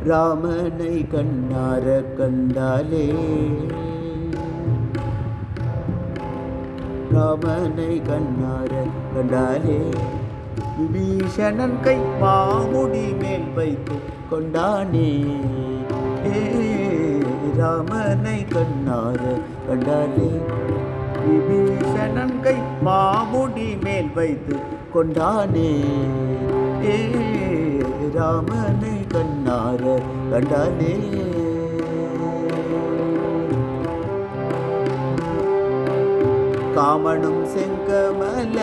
ராமனை கண்ணார கண்டாலே ராமனை கண்ணார கண்டாலே விபீஷணன் கை மாமுடி மேல் வைத்து கொண்டானே ராமனை கண்ணார கண்டாலே விபீஷணன் கை மாமுடி மேல் வைத்து கொண்டானே ராமனை கண்ணார கண்டாலே காமனும் செங்கமல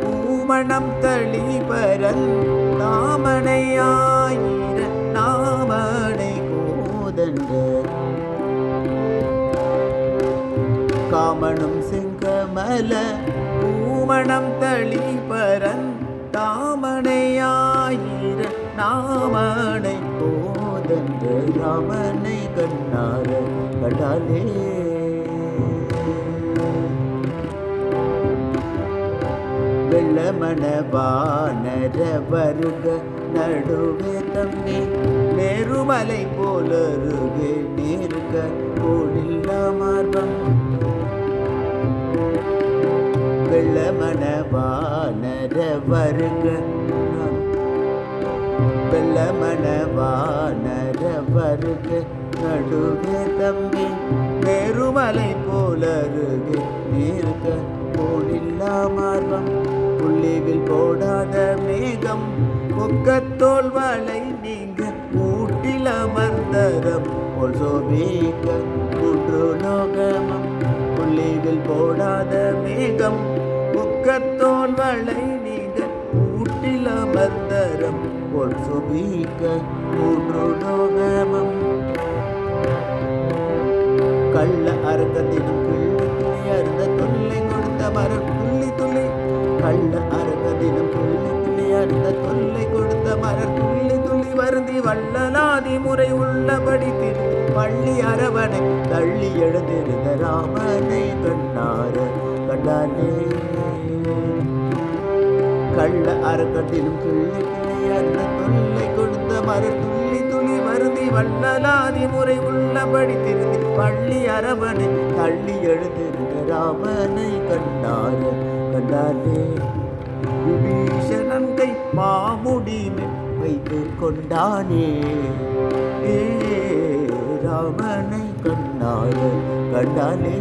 பூமணம் தளிபரன் நாமனையாயிர நாமனை கோதண்ட காமனும் செங்கமல பூமணம் தளிபரன் தாமனையாயிர நாமனை கோதண்ட ராமனை கண்ணார கண்டாலே வெள்ளமண வானர வருக நடுவே தம்பி நேருமலை போலருகே நேருக கோடில்லா மார்பம் வெள்ளமண வானர வருக வெள்ளமண வானர வருக நடுவே தம்பி நேருமலை போலருகே நேருக கோடில்லா மார்பம் புள்ளிவில் போடாத மேகம் முக்கத்தோல் வளை நீங்க மூட்டில் அமர்ந்தரம் போல் சோபிக்க மூன்று லோகமம் புள்ளிவில் போடாத மேகம் முக்கத்தோல் வளை நீங்க மூட்டில் அமர்ந்தரம் போல் சோபிக்க மூன்று லோகமம் கள்ள அர்த்தத்தினும் கிள்ளி அருந்த தொல்லை கொடுத்த மரம் துள்ளி துள்ளி கள்ள அருகதினம் துள்ளி அருந்த தொல்லை கொடுத்த மலர் துள்ளி துள்ளி வருந்தி வள்ளலாதி முறை உள்ளபடி திரு பள்ளி அரவணை தள்ளி எழுந்திருந்த ராமனை கண்ணார கண்டாலே கள்ள அருகதினம் துள்ளி அருந்த தொல்லை கொடுத்த மலர் துள்ளி துள்ளி வருந்தி வள்ளலாதி முறை உள்ளபடி திருந்தி பள்ளி அரவணை தள்ளி எழுந்திருந்த ராமனை கண்ணார கண்டாலே விபீஷணன் கை மாமுடி வைத்து கொண்டானே ராமனை கண்ணார கண்டாலே